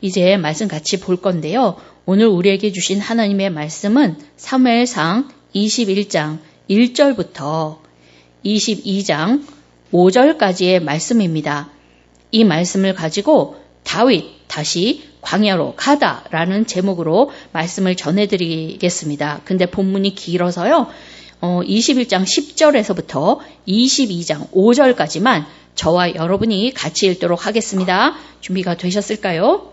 이제 말씀 같이 볼 건데요. 오늘 우리에게 주신 하나님의 말씀은 사무엘상 21장 1절부터 22장 5절까지의 말씀입니다. 이 말씀을 가지고 다윗 다시 광야로 가다라는 제목으로 말씀을 전해드리겠습니다. 근데 본문이 길어서요. 21장 10절에서부터 22장 5절까지만 저와 여러분이 같이 읽도록 하겠습니다. 준비가 되셨을까요?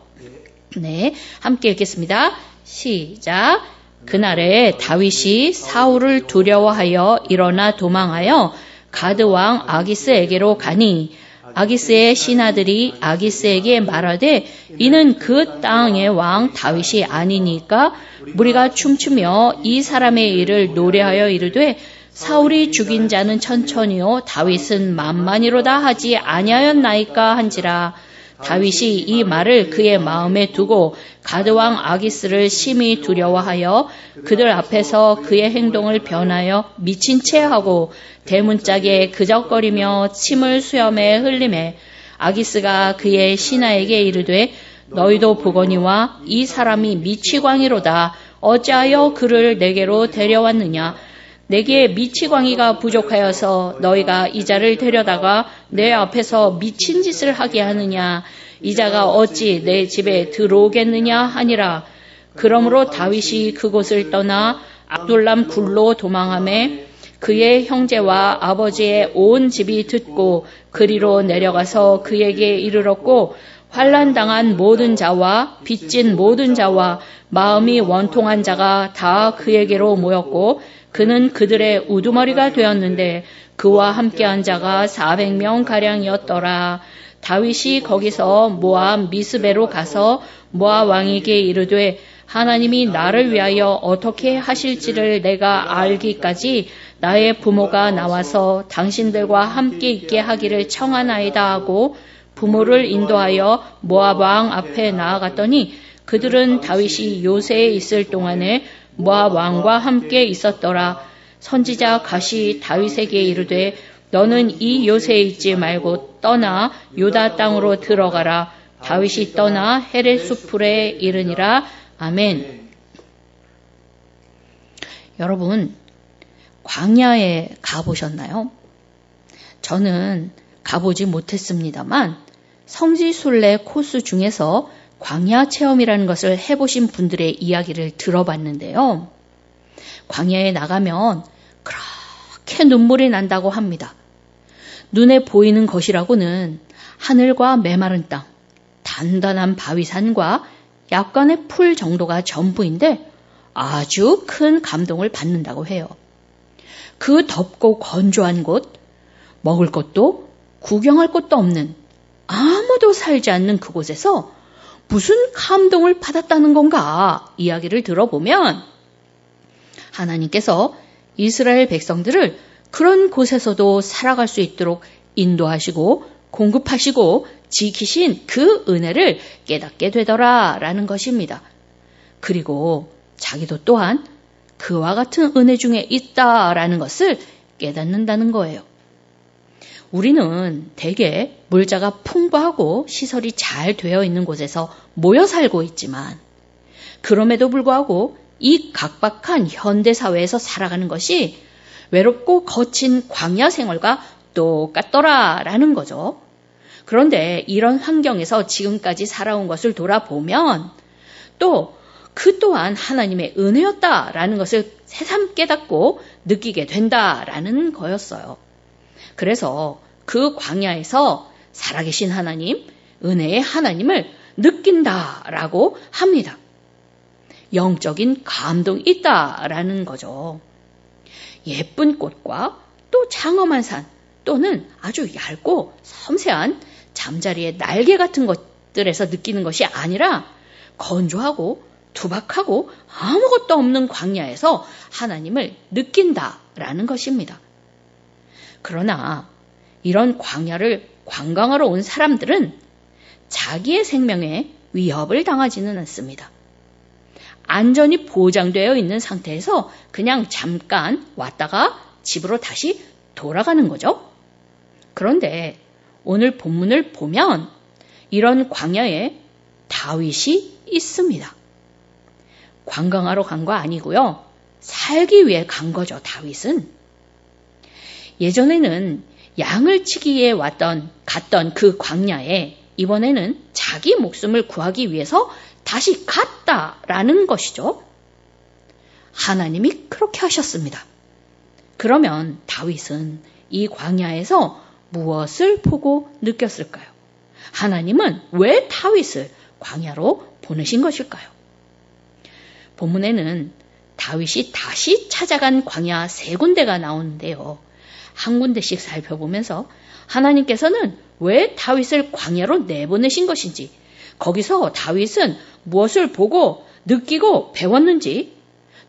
네, 함께 읽겠습니다. 시작. 그날에 다윗이 사울을 두려워하여 일어나 도망하여 가드 왕 아기스에게로 가니 아기스의 신하들이 아기스에게 말하되 이는 그 땅의 왕 다윗이 아니니까 무리가 춤추며 이 사람의 일을 노래하여 이르되 사울이 죽인 자는 천천히요 다윗은 만만히로다 하지 아니하였나이까 한지라. 다윗이 이 말을 그의 마음에 두고 가드왕 아기스를 심히 두려워하여 그들 앞에서 그의 행동을 변하여 미친 채 하고 대문짝에 그적거리며 침을 수염에 흘리매 아기스가 그의 신하에게 이르되 너희도 보거니와 이 사람이 미치광이로다. 어찌하여 그를 내게로 데려왔느냐. 내게 미치광이가 부족하여서 너희가 이 자를 데려다가 내 앞에서 미친 짓을 하게 하느냐. 이 자가 어찌 내 집에 들어오겠느냐 하니라. 그러므로 다윗이 그곳을 떠나 압둘람 굴로 도망하매 그의 형제와 아버지의 온 집이 듣고 그리로 내려가서 그에게 이르렀고 환난당한 모든 자와 빚진 모든 자와 마음이 원통한 자가 다 그에게로 모였고 그는 그들의 우두머리가 되었는데 그와 함께한 자가 400명가량이었더라. 다윗이 거기서 모압 미스베로 가서 모압 왕에게 이르되 하나님이 나를 위하여 어떻게 하실지를 내가 알기까지 나의 부모가 나와서 당신들과 함께 있게 하기를 청하나이다 하고 부모를 인도하여 모압 왕 앞에 나아갔더니 그들은 다윗이 요새에 있을 동안에 모압 왕과 함께 있었더라. 선지자 갓이 다윗에게 이르되 너는 이 요새에 있지 말고 떠나 유다 땅으로 들어가라. 다윗이 떠나 헤렛 수풀에 이르니라. 아멘. 여러분, 광야에 가보셨나요? 저는 가보지 못했습니다만 성지순례 코스 중에서 광야 체험이라는 것을 해보신 분들의 이야기를 들어봤는데요. 광야에 나가면 그렇게 눈물이 난다고 합니다. 눈에 보이는 것이라고는 하늘과 메마른 땅, 단단한 바위산과 약간의 풀 정도가 전부인데 아주 큰 감동을 받는다고 해요. 그 덥고 건조한 곳, 먹을 것도 구경할 것도 없는 아무도 살지 않는 그곳에서 무슨 감동을 받았다는 건가 이야기를 들어보면 하나님께서 이스라엘 백성들을 그런 곳에서도 살아갈 수 있도록 인도하시고 공급하시고 지키신 그 은혜를 깨닫게 되더라라는 것입니다. 그리고 자기도 또한 그와 같은 은혜 중에 있다라는 것을 깨닫는다는 거예요. 우리는 대개 물자가 풍부하고 시설이 잘 되어 있는 곳에서 모여 살고 있지만 그럼에도 불구하고 이 각박한 현대사회에서 살아가는 것이 외롭고 거친 광야 생활과 똑같더라라는 거죠. 그런데 이런 환경에서 지금까지 살아온 것을 돌아보면 또 그 또한 하나님의 은혜였다라는 것을 새삼 깨닫고 느끼게 된다라는 거였어요. 그래서 그 광야에서 살아계신 하나님, 은혜의 하나님을 느낀다라고 합니다. 영적인 감동이 있다라는 거죠. 예쁜 꽃과 또 장엄한 산 또는 아주 얇고 섬세한 잠자리의 날개 같은 것들에서 느끼는 것이 아니라 건조하고 투박하고 아무것도 없는 광야에서 하나님을 느낀다라는 것입니다. 그러나 이런 광야를 관광하러 온 사람들은 자기의 생명에 위협을 당하지는 않습니다. 안전이 보장되어 있는 상태에서 그냥 잠깐 왔다가 집으로 다시 돌아가는 거죠. 그런데 오늘 본문을 보면 이런 광야에 다윗이 있습니다. 관광하러 간 거 아니고요. 살기 위해 간 거죠, 다윗은. 예전에는 양을 치기 위해 갔던 그 광야에 이번에는 자기 목숨을 구하기 위해서 다시 갔다라는 것이죠. 하나님이 그렇게 하셨습니다. 그러면 다윗은 이 광야에서 무엇을 보고 느꼈을까요? 하나님은 왜 다윗을 광야로 보내신 것일까요? 본문에는 다윗이 다시 찾아간 광야 3군데가 나오는데요. 한 군데씩 살펴보면서 하나님께서는 왜 다윗을 광야로 내보내신 것인지, 거기서 다윗은 무엇을 보고 느끼고 배웠는지,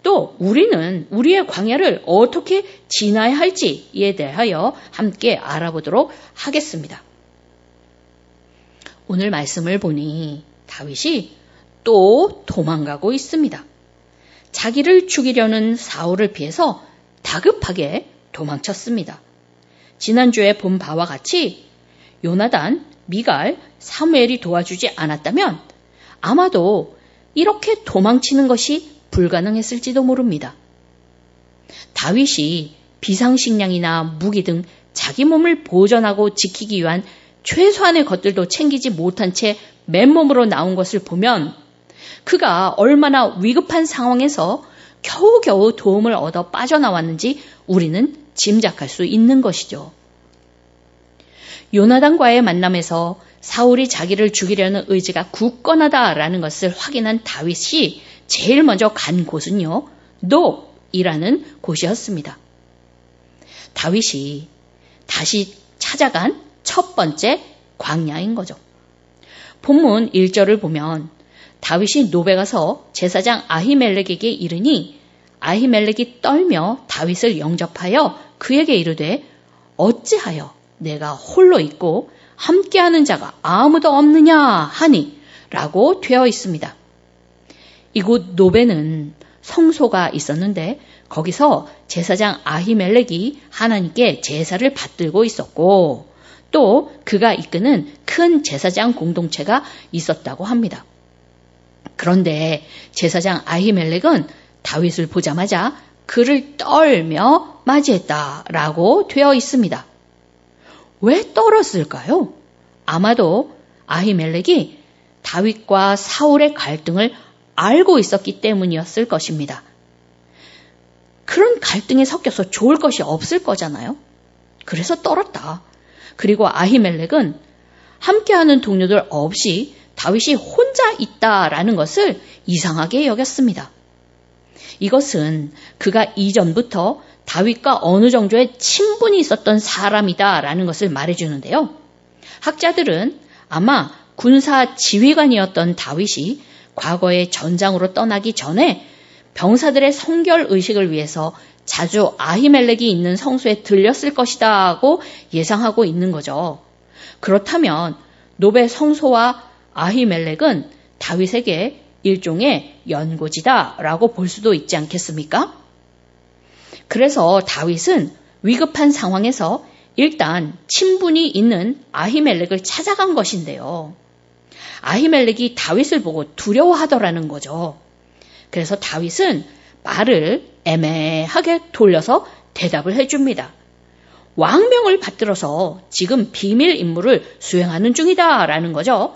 또 우리는 우리의 광야를 어떻게 지나야 할지에 대하여 함께 알아보도록 하겠습니다. 오늘 말씀을 보니 다윗이 또 도망가고 있습니다. 자기를 죽이려는 사울을 피해서 다급하게 도망쳤습니다. 지난주에 본 바와 같이 요나단, 미갈, 사무엘이 도와주지 않았다면 아마도 이렇게 도망치는 것이 불가능했을지도 모릅니다. 다윗이 비상식량이나 무기 등 자기 몸을 보존하고 지키기 위한 최소한의 것들도 챙기지 못한 채 맨몸으로 나온 것을 보면 그가 얼마나 위급한 상황에서 겨우겨우 도움을 얻어 빠져나왔는지 우리는 짐작할 수 있는 것이죠. 요나단과의 만남에서 사울이 자기를 죽이려는 의지가 굳건하다라는 것을 확인한 다윗이 제일 먼저 간 곳은요, 노이라는 곳이었습니다. 다윗이 다시 찾아간 첫 번째 광야인 거죠. 본문 1절을 보면 다윗이 노베 가서 제사장 아히멜렉에게 이르니 아히멜렉이 떨며 다윗을 영접하여 그에게 이르되 어찌하여 내가 홀로 있고 함께하는 자가 아무도 없느냐 하니 라고 되어 있습니다. 이곳 노베는 성소가 있었는데 거기서 제사장 아히멜렉이 하나님께 제사를 받들고 있었고 또 그가 이끄는 큰 제사장 공동체가 있었다고 합니다. 그런데 제사장 아히멜렉은 다윗을 보자마자 그를 떨며 맞이했다라고 되어 있습니다. 왜 떨었을까요? 아마도 아히멜렉이 다윗과 사울의 갈등을 알고 있었기 때문이었을 것입니다. 그런 갈등에 섞여서 좋을 것이 없을 거잖아요. 그래서 떨었다. 그리고 아히멜렉은 함께하는 동료들 없이 다윗이 혼자 있다라는 것을 이상하게 여겼습니다. 이것은 그가 이전부터 다윗과 어느 정도의 친분이 있었던 사람이다라는 것을 말해주는데요. 학자들은 아마 군사 지휘관이었던 다윗이 과거에 전장으로 떠나기 전에 병사들의 성결 의식을 위해서 자주 아히멜렉이 있는 성소에 들렸을 것이다 하고 예상하고 있는 거죠. 그렇다면 노베 성소와 아히멜렉은 다윗에게 일종의 연고지다라고 볼 수도 있지 않겠습니까? 그래서 다윗은 위급한 상황에서 일단 친분이 있는 아히멜렉을 찾아간 것인데요. 아히멜렉이 다윗을 보고 두려워하더라는 거죠. 그래서 다윗은 말을 애매하게 돌려서 대답을 해줍니다. 왕명을 받들어서 지금 비밀 임무를 수행하는 중이다라는 거죠.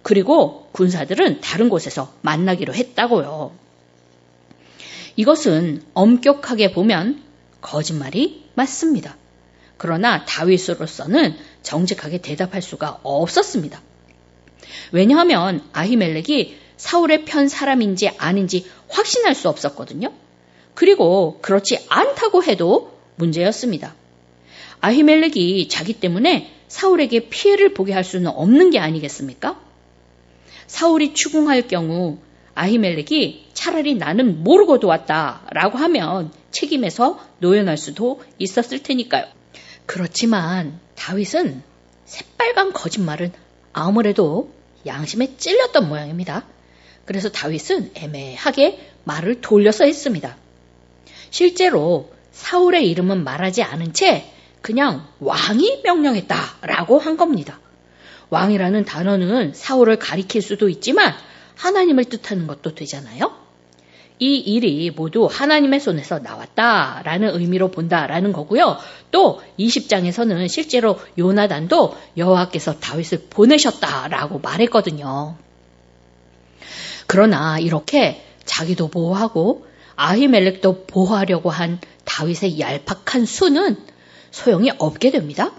그리고 군사들은 다른 곳에서 만나기로 했다고요. 이것은 엄격하게 보면 거짓말이 맞습니다. 그러나 다윗으로서는 정직하게 대답할 수가 없었습니다. 왜냐하면 아히멜렉이 사울의 편 사람인지 아닌지 확신할 수 없었거든요. 그리고 그렇지 않다고 해도 문제였습니다. 아히멜렉이 자기 때문에 사울에게 피해를 보게 할 수는 없는 게 아니겠습니까? 사울이 추궁할 경우 아히멜렉이 차라리 나는 모르고 도왔다라고 하면 책임에서 노연할 수도 있었을 테니까요. 그렇지만 다윗은 새빨간 거짓말은 아무래도 양심에 찔렸던 모양입니다. 그래서 다윗은 애매하게 말을 돌려서 했습니다. 실제로 사울의 이름은 말하지 않은 채 그냥 왕이 명령했다라고 한 겁니다. 왕이라는 단어는 사울을 가리킬 수도 있지만 하나님을 뜻하는 것도 되잖아요. 이 일이 모두 하나님의 손에서 나왔다라는 의미로 본다라는 거고요. 또 20장에서는 실제로 요나단도 여호와께서 다윗을 보내셨다라고 말했거든요. 그러나 이렇게 자기도 보호하고 아히멜렉도 보호하려고 한 다윗의 얄팍한 수는 소용이 없게 됩니다.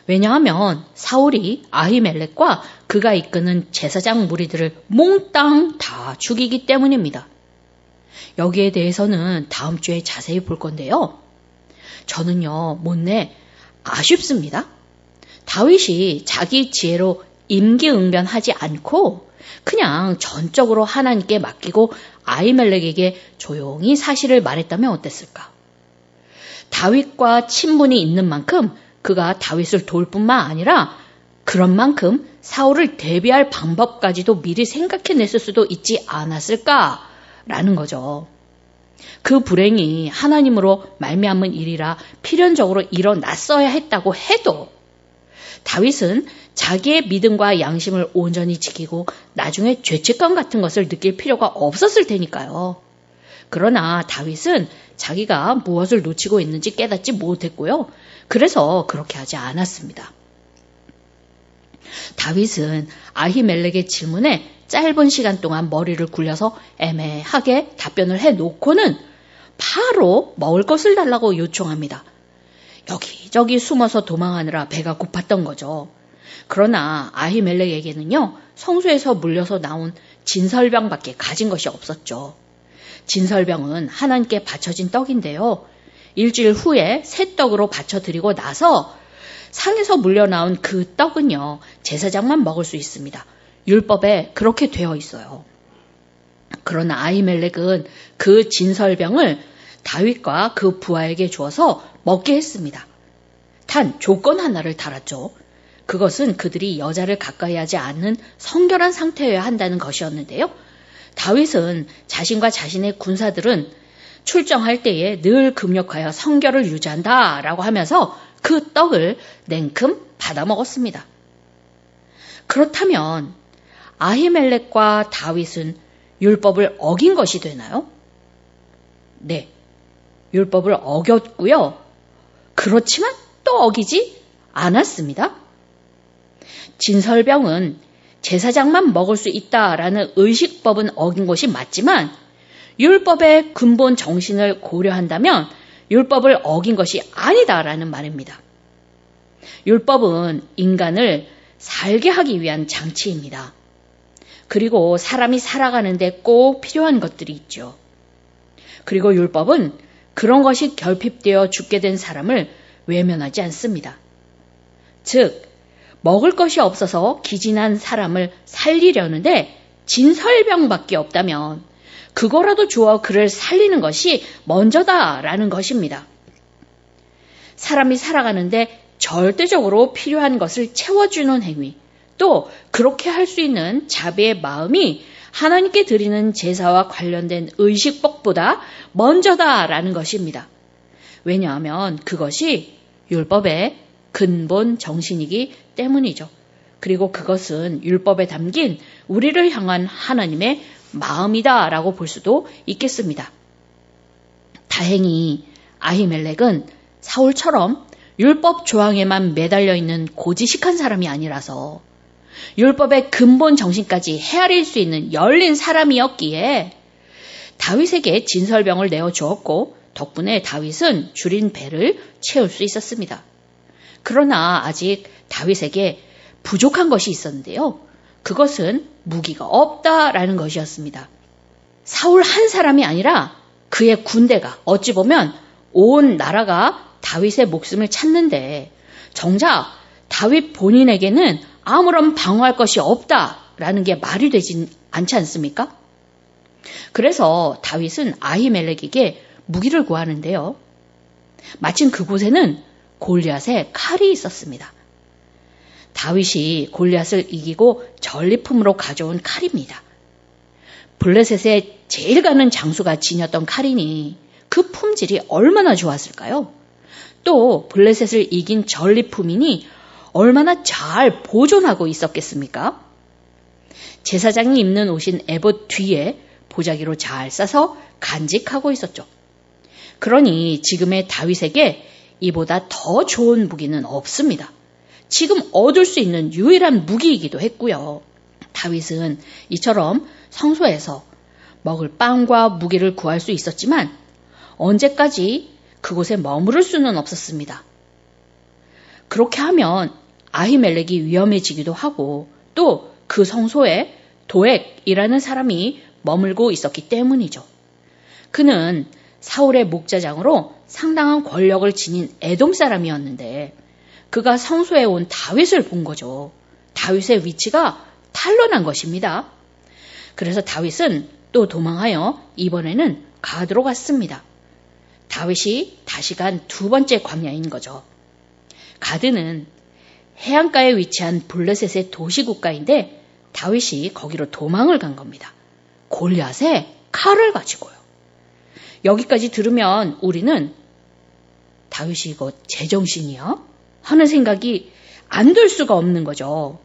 왜냐하면 사울이 아히멜렉과 그가 이끄는 제사장 무리들을 몽땅 다 죽이기 때문입니다. 여기에 대해서는 다음 주에 자세히 볼 건데요. 저는요, 못내 아쉽습니다. 다윗이 자기 지혜로 임기응변하지 않고 그냥 전적으로 하나님께 맡기고 아히멜렉에게 조용히 사실을 말했다면 어땠을까? 다윗과 친분이 있는 만큼 그가 다윗을 도울 뿐만 아니라 그런 만큼 사울을 대비할 방법까지도 미리 생각해냈을 수도 있지 않았을까라는 거죠. 그 불행이 하나님으로 말미암은 일이라 필연적으로 일어났어야 했다고 해도 다윗은 자기의 믿음과 양심을 온전히 지키고 나중에 죄책감 같은 것을 느낄 필요가 없었을 테니까요. 그러나 다윗은 자기가 무엇을 놓치고 있는지 깨닫지 못했고요. 그래서 그렇게 하지 않았습니다. 다윗은 아히멜렉의 질문에 짧은 시간 동안 머리를 굴려서 애매하게 답변을 해놓고는 바로 먹을 것을 달라고 요청합니다. 여기저기 숨어서 도망하느라 배가 고팠던 거죠. 그러나 아히멜렉에게는요, 성소에서 물려서 나온 진설병밖에 가진 것이 없었죠. 진설병은 하나님께 바쳐진 떡인데요. 일주일 후에 새 떡으로 바쳐드리고 나서 산에서 물려나온 그 떡은요, 제사장만 먹을 수 있습니다. 율법에 그렇게 되어 있어요. 그러나 아히멜렉은 그 진설병을 다윗과 그 부하에게 주어서 먹게 했습니다. 단 조건 하나를 달았죠. 그것은 그들이 여자를 가까이 하지 않는 성결한 상태여야 한다는 것이었는데요. 다윗은 자신과 자신의 군사들은 출정할 때에 늘 금욕하여 성결을 유지한다라고 하면서 그 떡을 냉큼 받아 먹었습니다. 그렇다면 아히멜렉과 다윗은 율법을 어긴 것이 되나요? 네, 율법을 어겼고요. 그렇지만 또 어기지 않았습니다. 진설병은 제사장만 먹을 수 있다라는 의식법은 어긴 것이 맞지만 율법의 근본 정신을 고려한다면 율법을 어긴 것이 아니다라는 말입니다. 율법은 인간을 살게 하기 위한 장치입니다. 그리고 사람이 살아가는데 꼭 필요한 것들이 있죠. 그리고 율법은 그런 것이 결핍되어 죽게 된 사람을 외면하지 않습니다. 즉, 먹을 것이 없어서 기진한 사람을 살리려는데 진설병밖에 없다면 그거라도 주어 그를 살리는 것이 먼저다라는 것입니다. 사람이 살아가는데 절대적으로 필요한 것을 채워주는 행위, 또 그렇게 할 수 있는 자비의 마음이 하나님께 드리는 제사와 관련된 의식법보다 먼저다라는 것입니다. 왜냐하면 그것이 율법의 근본 정신이기 때문이죠. 그리고 그것은 율법에 담긴 우리를 향한 하나님의 마음이다라고 볼 수도 있겠습니다. 다행히 아히멜렉은 사울처럼 율법 조항에만 매달려 있는 고지식한 사람이 아니라서 율법의 근본 정신까지 헤아릴 수 있는 열린 사람이었기에 다윗에게 진설병을 내어주었고 덕분에 다윗은 줄인 배를 채울 수 있었습니다. 그러나 아직 다윗에게 부족한 것이 있었는데요. 그것은 무기가 없다라는 것이었습니다. 사울 한 사람이 아니라 그의 군대가 어찌 보면 온 나라가 다윗의 목숨을 찾는데 정작 다윗 본인에게는 아무런 방어할 것이 없다라는 게 말이 되진 않지 않습니까? 그래서 다윗은 아히멜렉에게 무기를 구하는데요. 마침 그곳에는 골리앗의 칼이 있었습니다. 다윗이 골리앗을 이기고 전리품으로 가져온 칼입니다. 블레셋의 제일 가는 장수가 지녔던 칼이니 그 품질이 얼마나 좋았을까요? 또 블레셋을 이긴 전리품이니 얼마나 잘 보존하고 있었겠습니까? 제사장이 입는 옷인 에봇 뒤에 보자기로 잘 싸서 간직하고 있었죠. 그러니 지금의 다윗에게 이보다 더 좋은 무기는 없습니다. 지금 얻을 수 있는 유일한 무기이기도 했고요. 다윗은 이처럼 성소에서 먹을 빵과 무기를 구할 수 있었지만 언제까지 그곳에 머무를 수는 없었습니다. 그렇게 하면 아히멜렉이 위험해지기도 하고 또 그 성소에 도액이라는 사람이 머물고 있었기 때문이죠. 그는 사울의 목자장으로 상당한 권력을 지닌 에돔 사람이었는데 그가 성소에 온 다윗을 본 거죠. 다윗의 위치가 탄로난 것입니다. 그래서 다윗은 또 도망하여 이번에는 가드로 갔습니다. 다윗이 다시 간 두 번째 광야인 거죠. 가드는 해안가에 위치한 블레셋의 도시국가인데 다윗이 거기로 도망을 간 겁니다. 골리앗의 칼을 가지고요. 여기까지 들으면 우리는 다윗이 이거 제정신이야? 하는 생각이 안 들 수가 없는 거죠.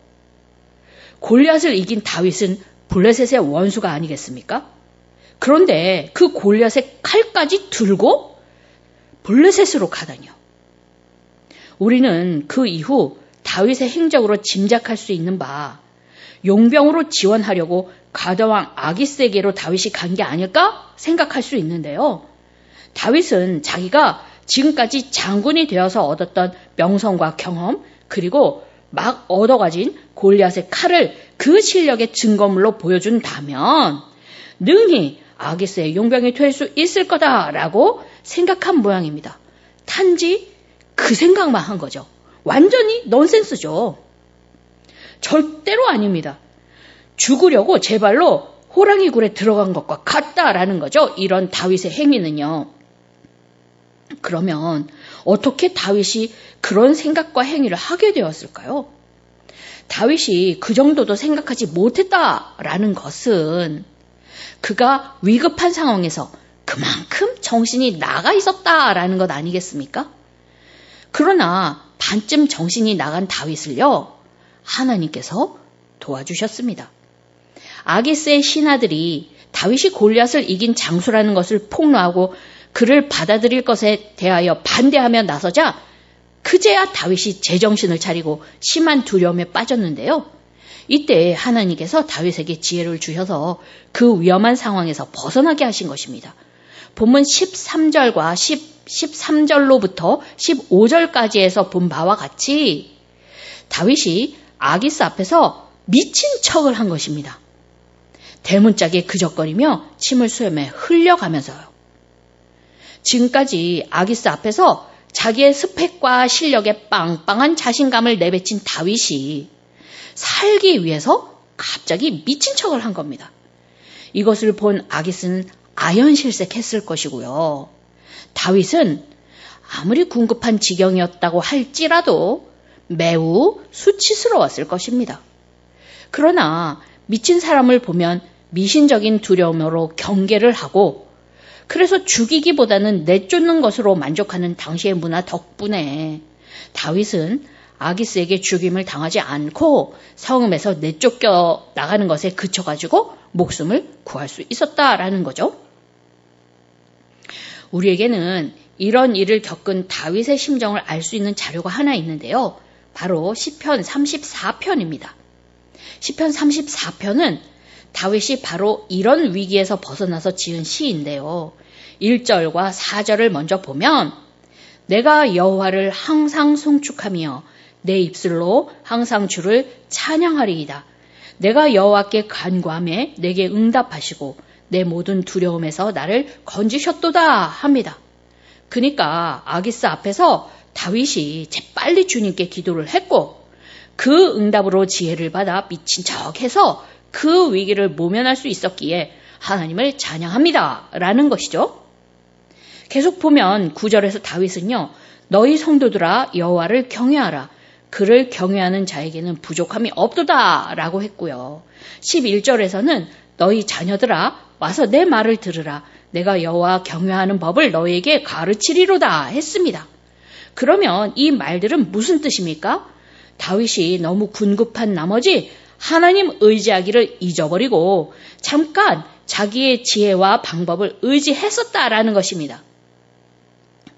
골리앗을 이긴 다윗은 블레셋의 원수가 아니겠습니까? 그런데 그 골리앗의 칼까지 들고 블레셋으로 가다니요. 우리는 그 이후 다윗의 행적으로 짐작할 수 있는 바 용병으로 지원하려고 가드왕 아기스에게로 다윗이 간 게 아닐까 생각할 수 있는데요. 다윗은 자기가 지금까지 장군이 되어서 얻었던 명성과 경험 그리고 막 얻어가진 골리앗의 칼을 그 실력의 증거물로 보여준다면 능히 아기스의 용병이 될 수 있을 거다라고 생각한 모양입니다. 단지 그 생각만 한 거죠. 완전히 넌센스죠. 절대로 아닙니다. 죽으려고 제 발로 호랑이 굴에 들어간 것과 같다라는 거죠. 이런 다윗의 행위는요. 그러면 어떻게 다윗이 그런 생각과 행위를 하게 되었을까요? 다윗이 그 정도도 생각하지 못했다라는 것은 그가 위급한 상황에서 그만큼 정신이 나가 있었다라는 것 아니겠습니까? 그러나 반쯤 정신이 나간 다윗을요, 하나님께서 도와주셨습니다. 아기스의 신하들이 다윗이 골리앗을 이긴 장수라는 것을 폭로하고 그를 받아들일 것에 대하여 반대하며 나서자 그제야 다윗이 제정신을 차리고 심한 두려움에 빠졌는데요. 이때 하나님께서 다윗에게 지혜를 주셔서 그 위험한 상황에서 벗어나게 하신 것입니다. 본문 13절과 13절로부터 15절까지에서 본 바와 같이 다윗이 아기스 앞에서 미친 척을 한 것입니다. 대문짝에 그적거리며 침을 수염에 흘려가면서요. 지금까지 아기스 앞에서 자기의 스펙과 실력에 빵빵한 자신감을 내뱉친 다윗이 살기 위해서 갑자기 미친 척을 한 겁니다. 이것을 본 아기스는 아연실색했을 것이고요. 다윗은 아무리 궁급한 지경이었다고 할지라도 매우 수치스러웠을 것입니다. 그러나 미친 사람을 보면 미신적인 두려움으로 경계를 하고 그래서 죽이기보다는 내쫓는 것으로 만족하는 당시의 문화 덕분에 다윗은 아기스에게 죽임을 당하지 않고 성읍에서 내쫓겨 나가는 것에 그쳐가지고 목숨을 구할 수 있었다라는 거죠. 우리에게는 이런 일을 겪은 다윗의 심정을 알 수 있는 자료가 하나 있는데요. 바로 시편 34편입니다. 시편 34편은 다윗이 바로 이런 위기에서 벗어나서 지은 시인데요. 1절과 4절을 먼저 보면 내가 여호와를 항상 송축하며 내 입술로 항상 주를 찬양하리이다. 내가 여호와께 간구하매 내게 응답하시고 내 모든 두려움에서 나를 건지셨도다 합니다. 그러니까 아기스 앞에서 다윗이 재빨리 주님께 기도를 했고 그 응답으로 지혜를 받아 미친 척해서 그 위기를 모면할 수 있었기에 하나님을 찬양합니다. 라는 것이죠. 계속 보면 9절에서 다윗은요. 너희 성도들아 여호와를 경외하라. 그를 경외하는 자에게는 부족함이 없도다. 라고 했고요. 11절에서는 너희 자녀들아 와서 내 말을 들으라. 내가 여호와 경외하는 법을 너희에게 가르치리로다 했습니다. 그러면 이 말들은 무슨 뜻입니까? 다윗이 너무 군급한 나머지 하나님 의지하기를 잊어버리고 잠깐 자기의 지혜와 방법을 의지했었다라는 것입니다.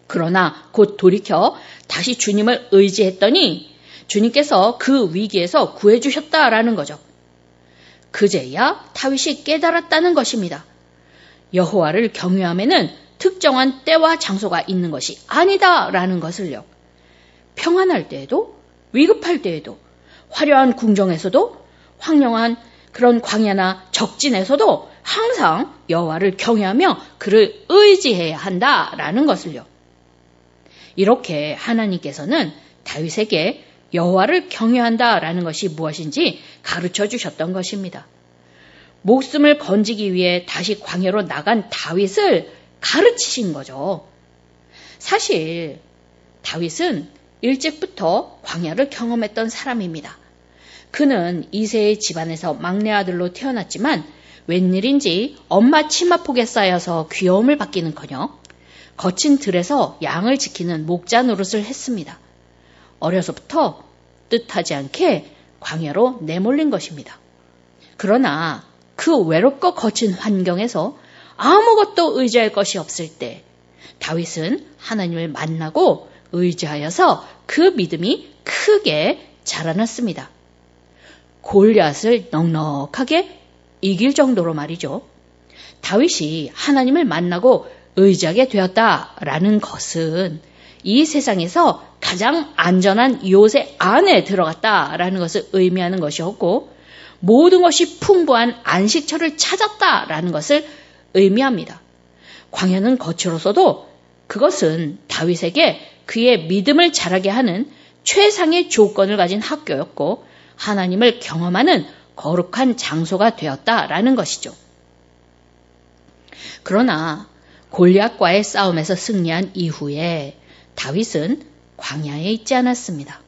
그러나 곧 돌이켜 다시 주님을 의지했더니 주님께서 그 위기에서 구해주셨다라는 거죠. 그제야 다윗이 깨달았다는 것입니다. 여호와를 경외함에는 특정한 때와 장소가 있는 것이 아니다라는 것을요. 평안할 때에도 위급할 때에도 화려한 궁정에서도 황량한 그런 광야나 적진에서도 항상 여호와를 경외하며 그를 의지해야 한다라는 것을요. 이렇게 하나님께서는 다윗에게 여호와를 경외한다라는 것이 무엇인지 가르쳐 주셨던 것입니다. 목숨을 건지기 위해 다시 광야로 나간 다윗을 가르치신 거죠. 사실 다윗은 일찍부터 광야를 경험했던 사람입니다. 그는 이새의 집안에서 막내 아들로 태어났지만 웬일인지 엄마 치마폭에 쌓여서 귀여움을 받기는커녕 거친 들에서 양을 지키는 목자 노릇을 했습니다. 어려서부터 뜻하지 않게 광야로 내몰린 것입니다. 그러나 그 외롭고 거친 환경에서 아무것도 의지할 것이 없을 때 다윗은 하나님을 만나고 의지하여서 그 믿음이 크게 자라났습니다. 골리앗을 넉넉하게 이길 정도로 말이죠. 다윗이 하나님을 만나고 의지하게 되었다라는 것은 이 세상에서 가장 안전한 요새 안에 들어갔다라는 것을 의미하는 것이었고 모든 것이 풍부한 안식처를 찾았다라는 것을 의미합니다. 광야는 거칠어서도 그것은 다윗에게 그의 믿음을 자라게 하는 최상의 조건을 가진 학교였고 하나님을 경험하는 거룩한 장소가 되었다라는 것이죠. 그러나 골리앗과의 싸움에서 승리한 이후에 다윗은 광야에 있지 않았습니다.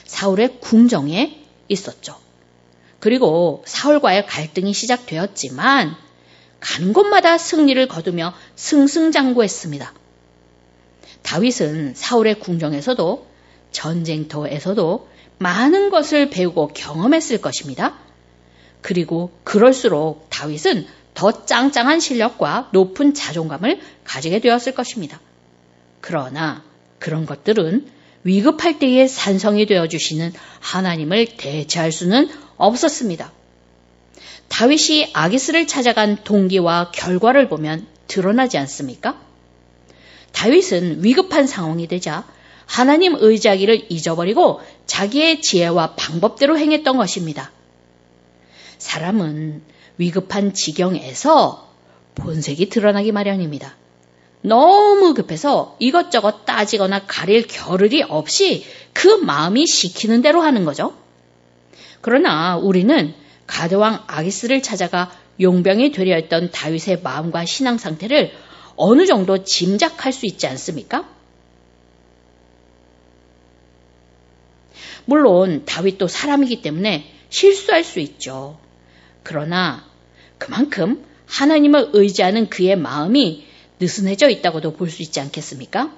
사울의 궁정에 있었죠. 그리고 사울과의 갈등이 시작되었지만 가는 곳마다 승리를 거두며 승승장구했습니다. 다윗은 사울의 궁정에서도 전쟁터에서도 많은 것을 배우고 경험했을 것입니다. 그리고 그럴수록 다윗은 더 짱짱한 실력과 높은 자존감을 가지게 되었을 것입니다. 그러나 그런 것들은 위급할 때의 산성이 되어주시는 하나님을 대체할 수는 없었습니다. 다윗이 아기스를 찾아간 동기와 결과를 보면 드러나지 않습니까? 다윗은 위급한 상황이 되자 하나님 의지하기를 잊어버리고 자기의 지혜와 방법대로 행했던 것입니다. 사람은 위급한 지경에서 본색이 드러나기 마련입니다. 너무 급해서 이것저것 따지거나 가릴 겨를이 없이 그 마음이 시키는 대로 하는 거죠. 그러나 우리는 가드왕 아기스를 찾아가 용병이 되려 했던 다윗의 마음과 신앙 상태를 어느 정도 짐작할 수 있지 않습니까? 물론 다윗도 사람이기 때문에 실수할 수 있죠. 그러나 그만큼 하나님을 의지하는 그의 마음이 느슨해져 있다고도 볼 수 있지 않겠습니까?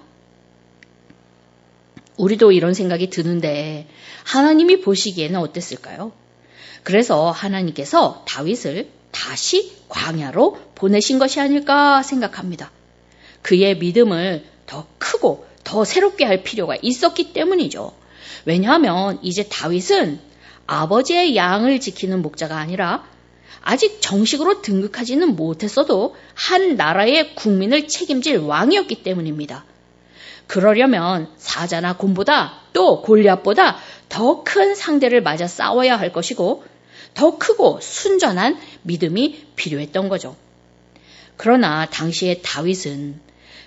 우리도 이런 생각이 드는데 하나님이 보시기에는 어땠을까요? 그래서 하나님께서 다윗을 다시 광야로 보내신 것이 아닐까 생각합니다. 그의 믿음을 더 크고 더 새롭게 할 필요가 있었기 때문이죠. 왜냐하면 이제 다윗은 아버지의 양을 지키는 목자가 아니라 아직 정식으로 등극하지는 못했어도 한 나라의 국민을 책임질 왕이었기 때문입니다. 그러려면 사자나 곰보다 또 골리앗보다 더 큰 상대를 맞아 싸워야 할 것이고 더 크고 순전한 믿음이 필요했던 거죠. 그러나 당시의 다윗은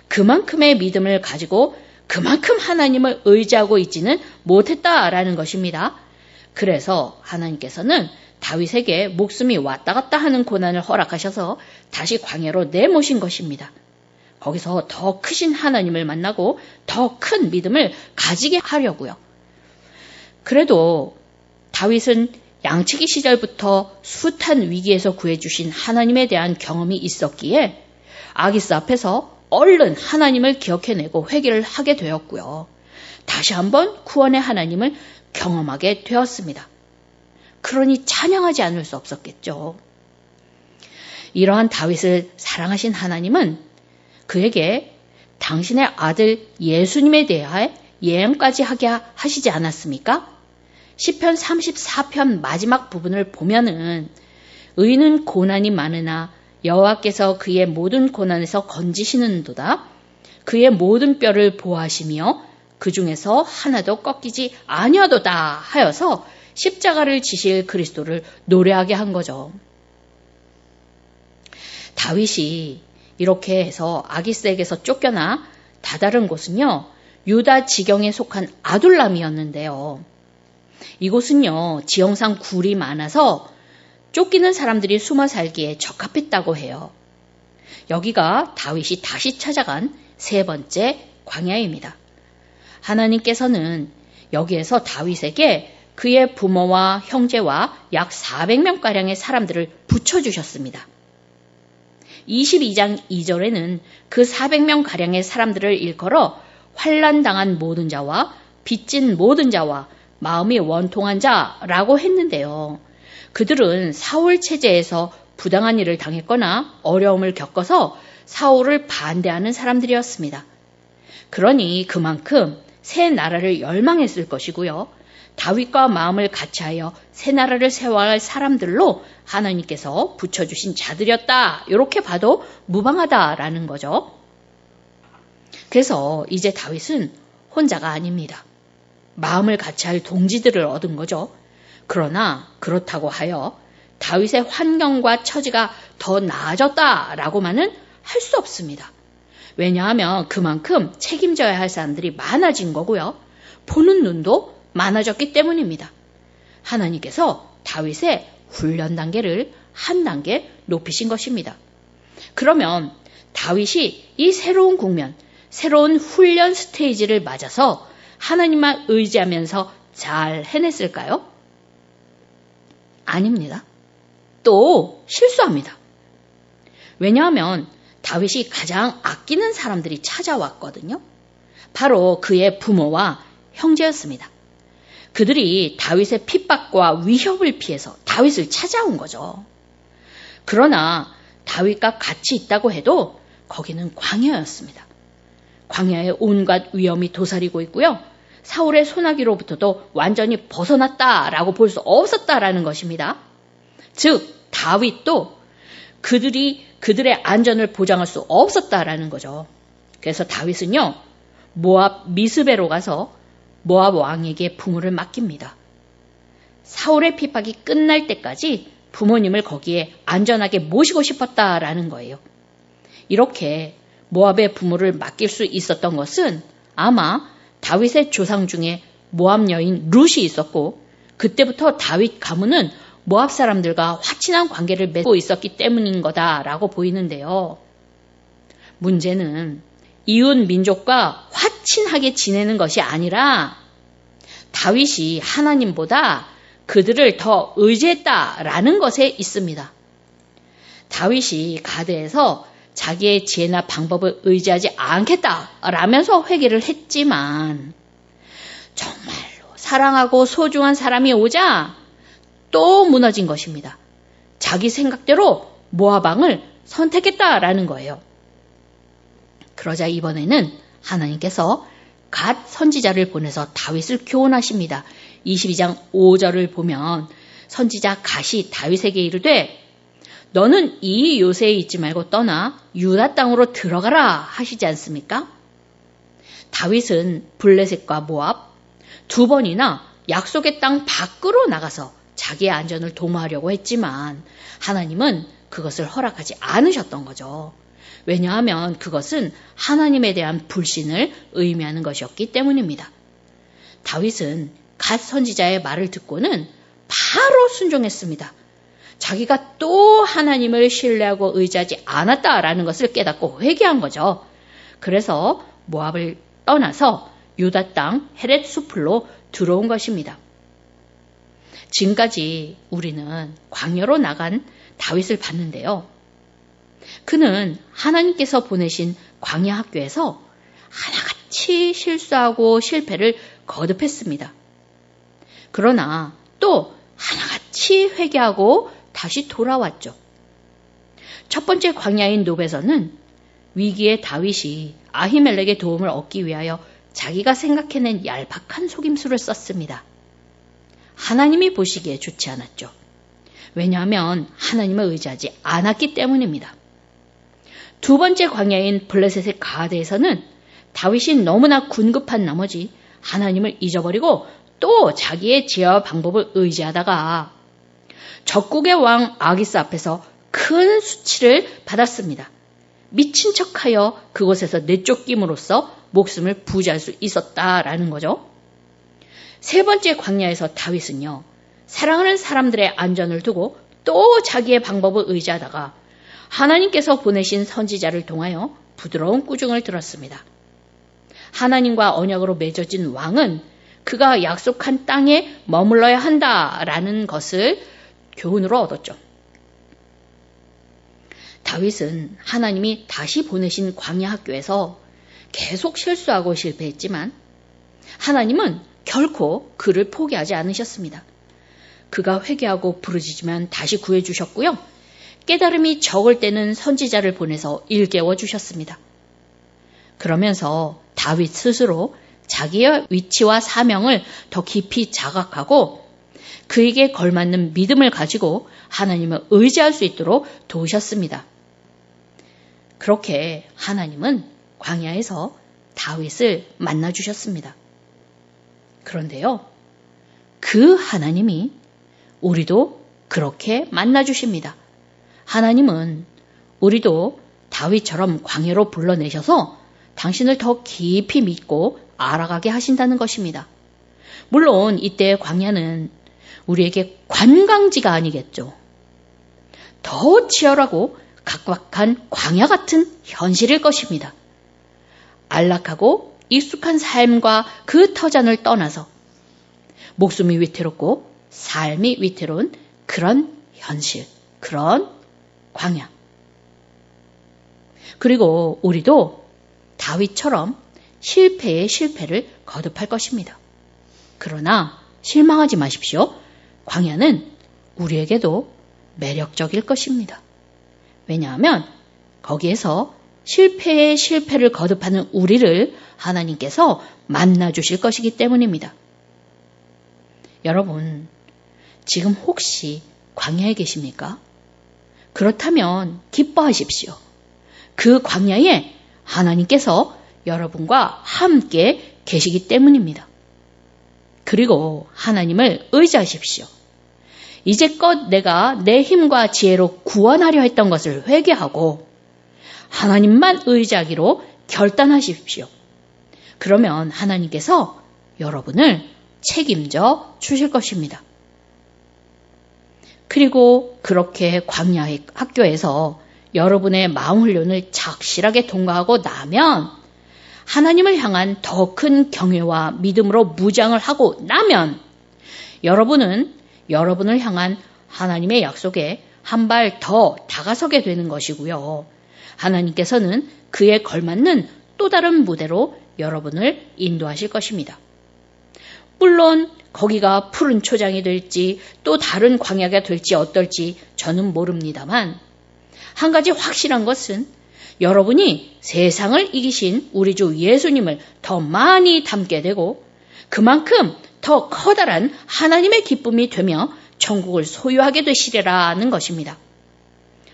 그만큼의 믿음을 가지고 그만큼 하나님을 의지하고 있지는 못했다라는 것입니다. 그래서 하나님께서는 다윗에게 목숨이 왔다 갔다 하는 고난을 허락하셔서 다시 광야로 내모신 것입니다. 거기서 더 크신 하나님을 만나고 더 큰 믿음을 가지게 하려고요. 그래도 다윗은 양치기 시절부터 숱한 위기에서 구해주신 하나님에 대한 경험이 있었기에 아기스 앞에서 얼른 하나님을 기억해내고 회개를 하게 되었고요. 다시 한번 구원의 하나님을 경험하게 되었습니다. 그러니 찬양하지 않을 수 없었겠죠. 이러한 다윗을 사랑하신 하나님은 그에게 당신의 아들 예수님에 대하여 예언까지 하게 하시지 않았습니까? 시편 34편 마지막 부분을 보면은 의인은 고난이 많으나 여호와께서 그의 모든 고난에서 건지시는도다. 그의 모든 뼈를 보호하시며 그 중에서 하나도 꺾이지 아니하도다 하여서 십자가를 지실 그리스도를 노래하게 한 거죠. 다윗이 이렇게 해서 아기스에게서 쫓겨나 다다른 곳은요, 유다 지경에 속한 아둘람이었는데요. 이곳은요, 지형상 굴이 많아서 쫓기는 사람들이 숨어 살기에 적합했다고 해요. 여기가 다윗이 다시 찾아간 세 번째 광야입니다. 하나님께서는 여기에서 다윗에게 그의 부모와 형제와 약 400명가량의 사람들을 붙여주셨습니다. 22장 2절에는 그 400명가량의 사람들을 일컬어 환난당한 모든 자와 빚진 모든 자와 마음이 원통한 자라고 했는데요. 그들은 사울 체제에서 부당한 일을 당했거나 어려움을 겪어서 사울을 반대하는 사람들이었습니다. 그러니 그만큼 새 나라를 열망했을 것이고요. 다윗과 마음을 같이하여 새 나라를 세워갈 사람들로 하나님께서 붙여주신 자들이었다. 이렇게 봐도 무방하다라는 거죠. 그래서 이제 다윗은 혼자가 아닙니다. 마음을 같이할 동지들을 얻은 거죠. 그러나 그렇다고 하여 다윗의 환경과 처지가 더 나아졌다라고만은 할 수 없습니다. 왜냐하면 그만큼 책임져야 할 사람들이 많아진 거고요. 보는 눈도 많아졌기 때문입니다. 하나님께서 다윗의 훈련 단계를 한 단계 높이신 것입니다. 그러면 다윗이 이 새로운 국면, 새로운 훈련 스테이지를 맞아서 하나님만 의지하면서 잘 해냈을까요? 아닙니다. 또 실수합니다. 왜냐하면 다윗이 가장 아끼는 사람들이 찾아왔거든요. 바로 그의 부모와 형제였습니다. 그들이 다윗의 핍박과 위협을 피해서 다윗을 찾아온 거죠. 그러나 다윗과 같이 있다고 해도 거기는 광야였습니다. 광야에 온갖 위험이 도사리고 있고요. 사울의 손아귀로부터도 완전히 벗어났다라고 볼 수 없었다라는 것입니다. 즉 다윗도 그들의 안전을 보장할 수 없었다라는 거죠. 그래서 다윗은요, 모압 미스베로 가서 모압 왕에게 부모를 맡깁니다. 사울의 핍박이 끝날 때까지 부모님을 거기에 안전하게 모시고 싶었다라는 거예요. 이렇게 모압의 부모를 맡길 수 있었던 것은 아마 다윗의 조상 중에 모압 여인 룻이 있었고, 그때부터 다윗 가문은 모압 사람들과 화친한 관계를 맺고 있었기 때문인 거다라고 보이는데요. 문제는 이웃 민족과 화친하게 지내는 것이 아니라 다윗이 하나님보다 그들을 더 의지했다라는 것에 있습니다. 다윗이 가드에서 자기의 지혜나 방법을 의지하지 않겠다라면서 회개를 했지만 정말로 사랑하고 소중한 사람이 오자 또 무너진 것입니다. 자기 생각대로 모압 왕을 선택했다라는 거예요. 그러자 이번에는 하나님께서 갓 선지자를 보내서 다윗을 교훈하십니다. 22장 5절을 보면 선지자 갓이 다윗에게 이르되 너는 이 요새에 있지 말고 떠나 유다 땅으로 들어가라 하시지 않습니까? 다윗은 블레셋과 모압 두 번이나 약속의 땅 밖으로 나가서 자기의 안전을 도모하려고 했지만 하나님은 그것을 허락하지 않으셨던 거죠. 왜냐하면 그것은 하나님에 대한 불신을 의미하는 것이었기 때문입니다. 다윗은 갓 선지자의 말을 듣고는 바로 순종했습니다. 자기가 또 하나님을 신뢰하고 의지하지 않았다라는 것을 깨닫고 회개한 거죠. 그래서 모압을 떠나서 유다 땅 헤렛 수풀로 들어온 것입니다. 지금까지 우리는 광야로 나간 다윗을 봤는데요. 그는 하나님께서 보내신 광야 학교에서 하나같이 실수하고 실패를 거듭했습니다. 그러나 또 하나같이 회개하고 다시 돌아왔죠. 첫 번째 광야인 노베에서는 위기의 다윗이 아히멜렉의 도움을 얻기 위하여 자기가 생각해낸 얄팍한 속임수를 썼습니다. 하나님이 보시기에 좋지 않았죠. 왜냐하면 하나님을 의지하지 않았기 때문입니다. 두 번째 광야인 블레셋의 가드에서는 다윗이 너무나 군급한 나머지 하나님을 잊어버리고 또 자기의 지혜와 방법을 의지하다가 적국의 왕 아기스 앞에서 큰 수치를 받았습니다. 미친 척하여 그곳에서 내쫓김으로써 목숨을 부지할 수 있었다라는 거죠. 세 번째 광야에서 다윗은요, 사랑하는 사람들의 안전을 두고 또 자기의 방법을 의지하다가 하나님께서 보내신 선지자를 통하여 부드러운 꾸중을 들었습니다. 하나님과 언약으로 맺어진 왕은 그가 약속한 땅에 머물러야 한다라는 것을 교훈으로 얻었죠. 다윗은 하나님이 다시 보내신 광야 학교에서 계속 실수하고 실패했지만 하나님은 결코 그를 포기하지 않으셨습니다. 그가 회개하고 부르짖으면 다시 구해주셨고요. 깨달음이 적을 때는 선지자를 보내서 일깨워 주셨습니다. 그러면서 다윗 스스로 자기의 위치와 사명을 더 깊이 자각하고 그에게 걸맞는 믿음을 가지고 하나님을 의지할 수 있도록 도우셨습니다. 그렇게 하나님은 광야에서 다윗을 만나주셨습니다. 그런데요, 그 하나님이 우리도 그렇게 만나주십니다. 하나님은 우리도 다윗처럼 광야로 불러내셔서 당신을 더 깊이 믿고 알아가게 하신다는 것입니다. 물론 이때의 광야는 우리에게 관광지가 아니겠죠. 더 치열하고 각박한 광야 같은 현실일 것입니다. 안락하고 익숙한 삶과 그 터전을 떠나서 목숨이 위태롭고 삶이 위태로운 그런 현실, 그런 광야. 그리고 우리도 다윗처럼 실패의 실패를 거듭할 것입니다. 그러나 실망하지 마십시오. 광야는 우리에게도 매력적일 것입니다. 왜냐하면 거기에서 실패의 실패를 거듭하는 우리를 하나님께서 만나주실 것이기 때문입니다. 여러분, 지금 혹시 광야에 계십니까? 그렇다면 기뻐하십시오. 그 광야에 하나님께서 여러분과 함께 계시기 때문입니다. 그리고 하나님을 의지하십시오. 이제껏 내가 내 힘과 지혜로 구원하려 했던 것을 회개하고 하나님만 의지하기로 결단하십시오. 그러면 하나님께서 여러분을 책임져 주실 것입니다. 그리고 그렇게 광야의 학교에서 여러분의 마음 훈련을 착실하게 통과하고 나면 하나님을 향한 더 큰 경외와 믿음으로 무장을 하고 나면 여러분은 여러분을 향한 하나님의 약속에 한 발 더 다가서게 되는 것이고요. 하나님께서는 그에 걸맞는 또 다른 무대로 여러분을 인도하실 것입니다. 물론 거기가 푸른 초장이 될지 또 다른 광야가 될지 어떨지 저는 모릅니다만 한 가지 확실한 것은 여러분이 세상을 이기신 우리 주 예수님을 더 많이 닮게 되고 그만큼 더 커다란 하나님의 기쁨이 되며 천국을 소유하게 되시리라는 것입니다.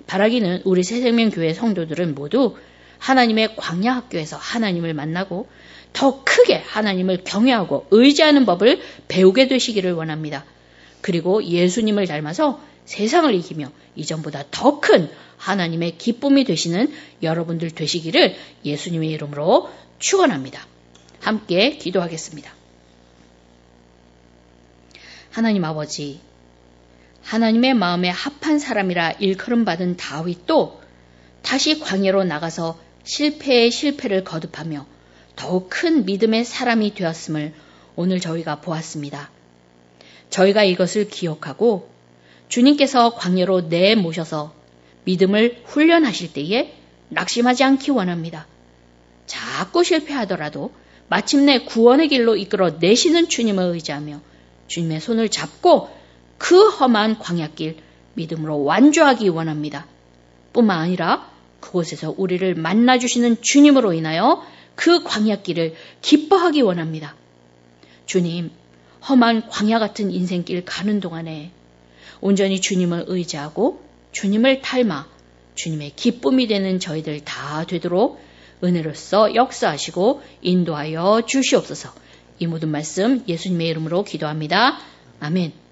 바라기는 우리 새생명교회 성도들은 모두 하나님의 광야 학교에서 하나님을 만나고 더 크게 하나님을 경외하고 의지하는 법을 배우게 되시기를 원합니다. 그리고 예수님을 닮아서 세상을 이기며 이전보다 더 큰 하나님의 기쁨이 되시는 여러분들 되시기를 예수님의 이름으로 축원합니다. 함께 기도하겠습니다. 하나님 아버지, 하나님의 마음에 합한 사람이라 일컬음받은 다윗도 다시 광야로 나가서 실패의 실패를 거듭하며 더욱 큰 믿음의 사람이 되었음을 오늘 저희가 보았습니다. 저희가 이것을 기억하고 주님께서 광야로 내모셔서 믿음을 훈련하실 때에 낙심하지 않기 원합니다. 자꾸 실패하더라도 마침내 구원의 길로 이끌어 내시는 주님을 의지하며 주님의 손을 잡고 그 험한 광야길 믿음으로 완주하기 원합니다. 뿐만 아니라 그곳에서 우리를 만나주시는 주님으로 인하여 그 광야길을 기뻐하기 원합니다. 주님, 험한 광야 같은 인생길 가는 동안에 온전히 주님을 의지하고 주님을 닮아 주님의 기쁨이 되는 저희들 다 되도록 은혜로써 역사하시고 인도하여 주시옵소서. 이 모든 말씀 예수님의 이름으로 기도합니다. 아멘.